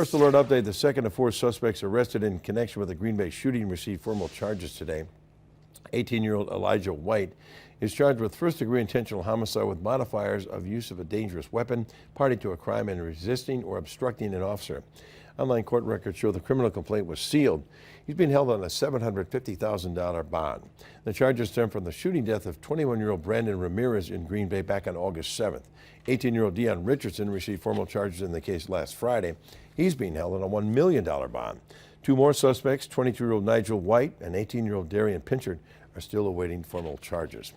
First alert update, the second of four suspects arrested in connection with the Green Bay shooting received formal charges today. 18-year-old Elijah White is charged with first-degree intentional homicide with modifiers of use of a dangerous weapon, party to a crime, and resisting or obstructing an officer. Online court records show the criminal complaint was sealed. He's being held on a $750,000 bond. The charges stem from the shooting death of 21-year-old Brandon Ramirez in Green Bay back on August 7th. 18-year-old Dion Richardson received formal charges in the case last Friday. He's being held on a $1 million bond. Two more suspects, 22-year-old Nigel White and 18-year-old Darian Pinchard, are still awaiting formal charges.